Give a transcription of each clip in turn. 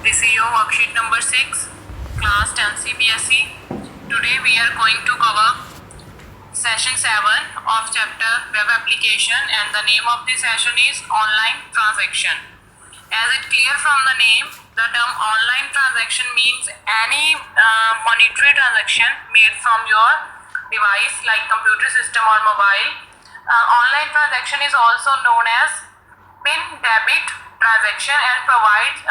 This is your worksheet number 6, class 10 CBSE. Today we are going to cover session 7 of chapter web application, and the name of this session is online transaction. As it clear from the name, the term online transaction means any monetary transaction made from your device like computer system or mobile. Online transaction is also known as PIN debit transaction and provides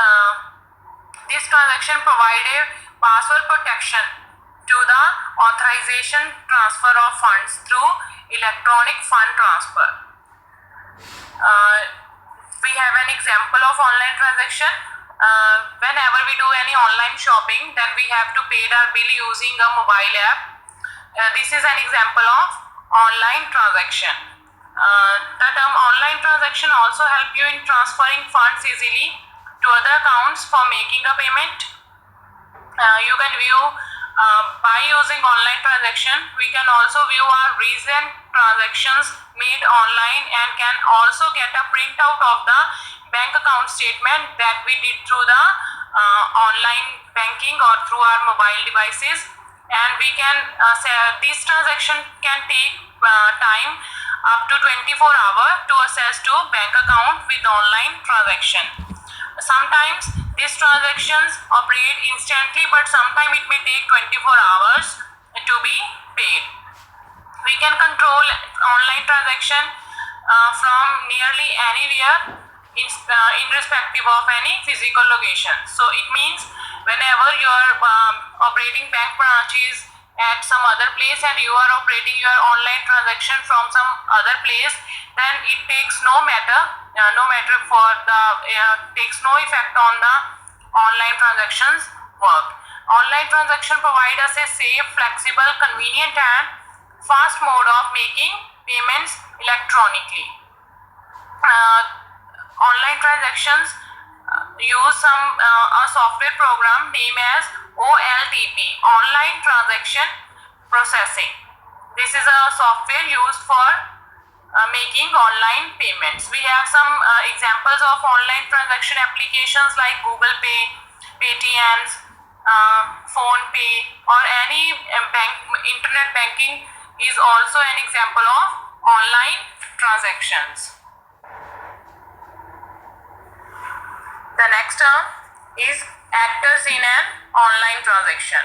this transaction provide a password protection to the authorization transfer of funds through electronic fund transfer. We have an example of online transaction. Whenever we do any online shopping, then we have to pay our bill using a mobile app. This is an example of online transaction. The term online transaction also help you in transferring funds easily to other accounts for making a payment. You can view by using online transaction. We can also view our recent transactions made online and can also get a printout of the bank account statement that we did through the online banking or through our mobile devices. And we can say this transaction can take time up to 24 hours to access to bank account with online transaction. Sometimes these transactions operate instantly, but sometimes it may take 24 hours to be paid. We can control online transaction from nearly anywhere irrespective of any physical location. So it means whenever you are operating bank branches at some other place and you are operating your online transaction from some other place, then it takes no effect on the online transactions work. Online transaction provide us a safe, flexible, convenient and fast mode of making payments electronically. Online transactions use a software program named as OLTP, Online Transaction Processing. This is a software used for making online payments. We have some examples of online transaction applications like Google Pay, Paytms, Phone Pay, or any internet banking is also an example of online transactions. The next term is actors in an online transaction.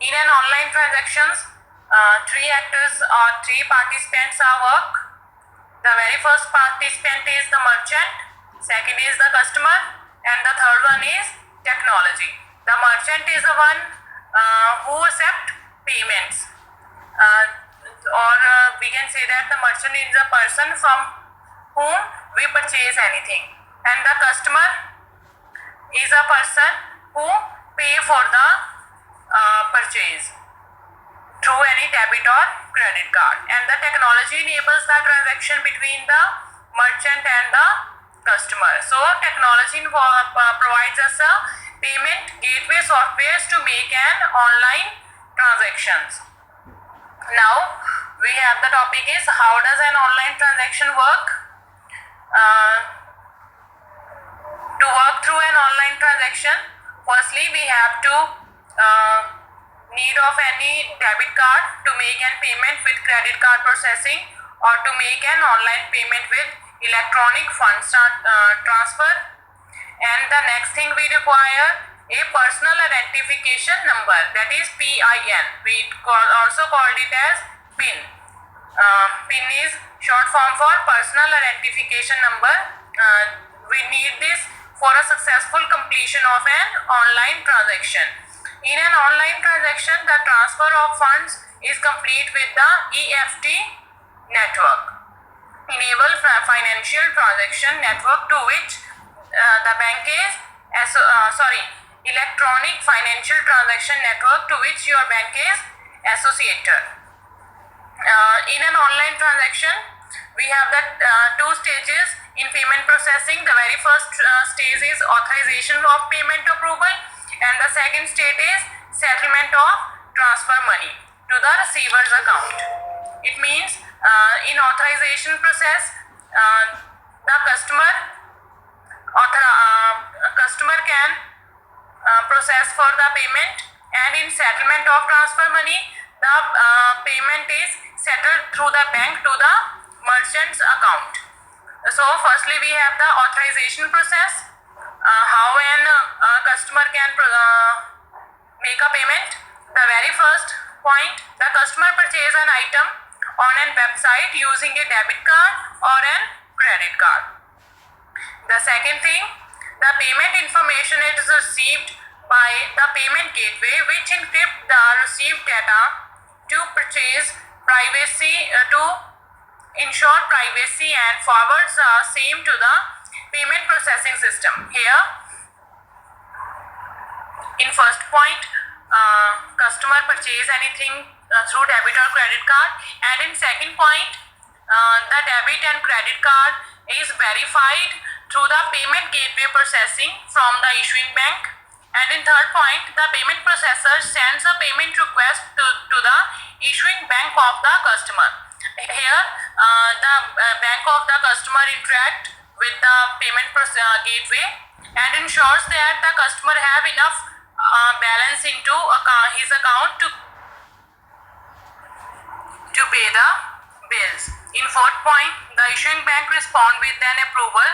In an online transactions, three actors or three participants are work. The very first participant is the merchant, second is the customer, and the third one is technology. The merchant is the one who accept payments, or we can say that the merchant is a person from whom we purchase anything, and the customer is a person who pay for the purchase through any debit or credit card, and the technology enables the transaction between the merchant and the customer. So technology provides us a payment gateway softwares to make an online transactions. Now we have the topic is how does an online transaction work. To work through an online transaction, firstly we have to need of any debit card to make an payment with credit card processing, or to make an online payment with electronic funds transfer. And the next thing we require a personal identification number, that is PIN. We also called it as PIN. PIN is short form for personal identification number. We need this for a successful completion of an online transaction. In an online transaction, the transfer of funds is complete with the EFT network, enable financial transaction network, to which the bank is electronic financial transaction network to which your bank is associated. In an online transaction, we have the two stages in payment processing. The very first stage is authorization of payment approval, and the second stage is settlement of transfer money to the receiver's account. It means in authorization process, the customer can process for the payment, and in settlement of transfer money, the payment is settled through the bank to the merchant's account. So firstly we have the authorization process, how an customer can make a payment. The very first point, the customer purchase an item on a website using a debit card or a credit card. The second thing, the payment information is received by the payment gateway, which encrypt the received data to purchase privacy to ensure privacy and forwards the same to the payment processing system. Here, in first point, customer purchase anything through debit or credit card, and in second point, the debit and credit card is verified through the payment gateway processing from the issuing bank, and in third point, the payment processor sends a payment request to the issuing bank of the customer. Here, the bank of the customer interact with the payment gateway and ensures that the customer have enough balance into his account to pay the bills. In fourth point, the issuing bank respond with an approval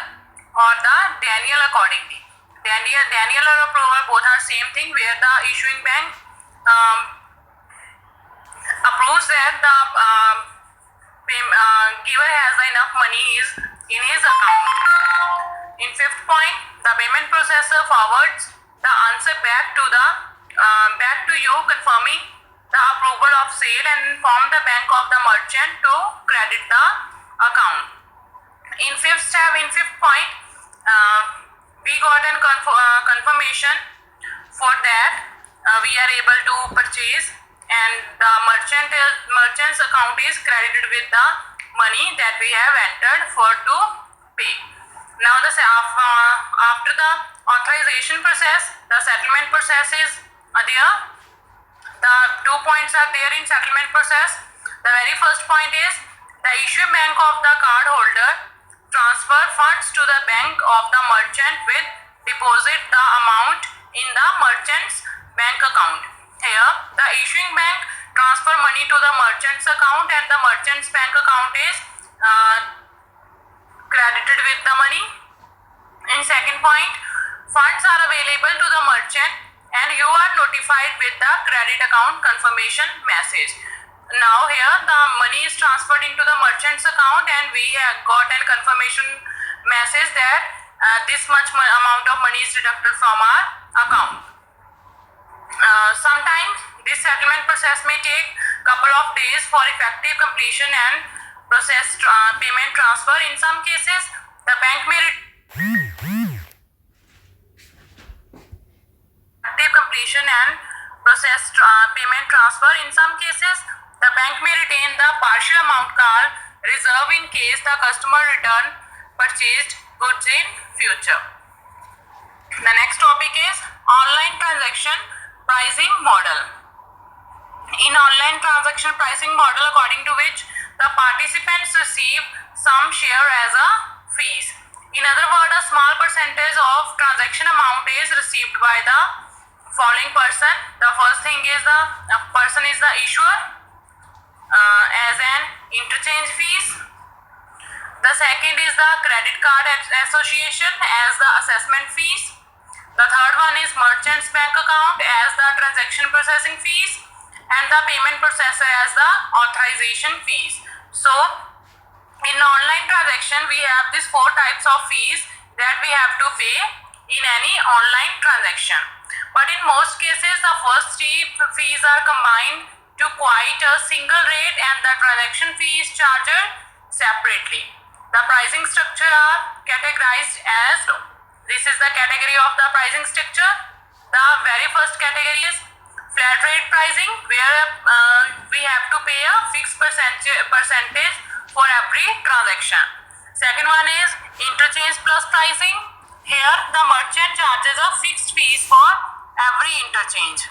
or the denial accordingly. Denial or approval both are same thing, where the issuing bank approves that the giver has enough money in his account. In fifth point, the payment processor forwards the answer back to you confirming the approval of sale and inform the bank of the merchant to credit the account. In fifth point, we got a confirmation for that we are able to purchase, and the merchant's account is credited with the money that we have entered for to pay. Now after the authorization process, the settlement process is there. The 2 points are there in settlement process. The very first point is the issuing bank of the card holder transfer funds to the bank of the merchant with deposit the amount in the merchant's bank account. Here, the issuing bank transfer money to the merchant's account and the merchant's bank account is credited with the money. In second point, funds are available to the merchant and you are notified with the credit account confirmation message. Now here the money is transferred into the merchant's account and we have got a confirmation message that this much amount of money is deducted from our account. Sometimes this settlement process may take couple of days for effective completion and process payment transfer. In some cases, the bank may completion and process payment transfer. In some cases, the bank may retain the partial amount called reserve in case the customer return purchased goods in future. The next topic is online transaction pricing model. In online transaction pricing model, according to which the participants receive some share as a fees. In other words, a small percentage of transaction amount is received by the following person. The first thing is the person is the issuer as an interchange fees. The second is the credit card association as the assessment fees. The third one is merchant's bank account as the transaction processing fees, and the payment processor as the authorization fees. So in online transaction we have these 4 types of fees that we have to pay in any online transaction. But in most cases the first 3 fees are combined to quite a single rate and the transaction fee is charged separately. The pricing structure are categorized as, this is the category of the pricing structure. The very first category is flat rate pricing, where we have to pay a fixed percentage for every transaction. Second one is interchange plus pricing. Here the merchant charges a fixed fees for every interchange.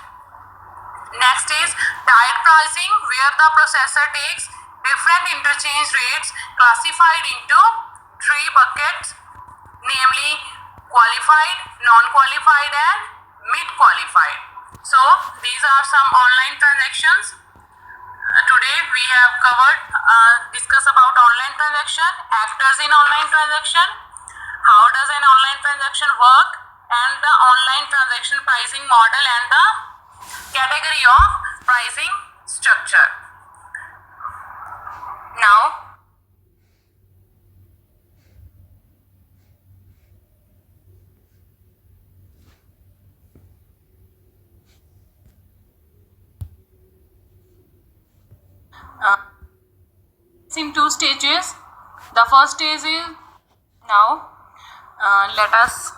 Next is tied pricing, where the processor takes different interchange rates classified into 3 buckets, namely qualified, non-qualified and mid qualified. So these are some online transactions. Today we have covered discuss about online transaction, actors in online transaction, how does an online transaction work, and the online transaction pricing model and the category of pricing structure. Now in two stages. The first stage is now let us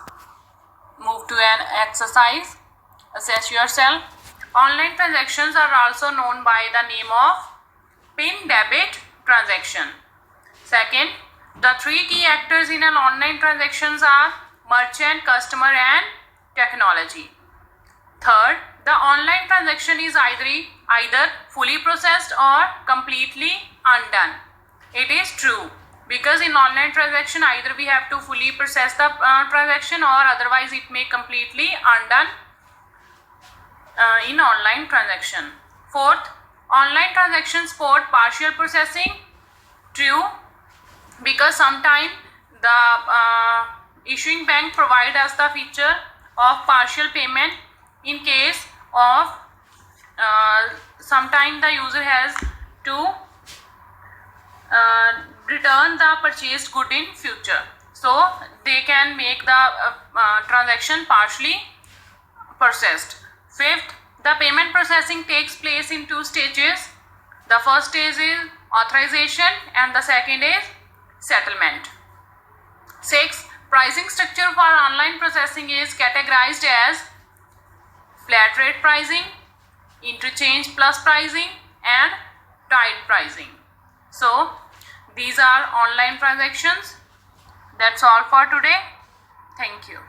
move to an exercise. Assess yourself. Online transactions are also known by the name of PIN debit transaction. Second, the three key actors in an online transactions are merchant, customer, and technology. Third, the online transaction is either fully processed or completely undone. It is true, because in online transaction either we have to fully process the transaction or otherwise it may completely undone in online transaction. Fourth, online transactions support partial processing. True, because sometimes the issuing bank provide us the feature of partial payment in case of sometime the user has to return the purchased good in future, so they can make the transaction partially processed. Fifth, the payment processing takes place in two stages. The first stage is authorization and the second is settlement. Sixth, pricing structure for online processing is categorized as flat rate pricing, interchange plus pricing, and tied pricing. So these are online transactions. That's all for today. Thank you.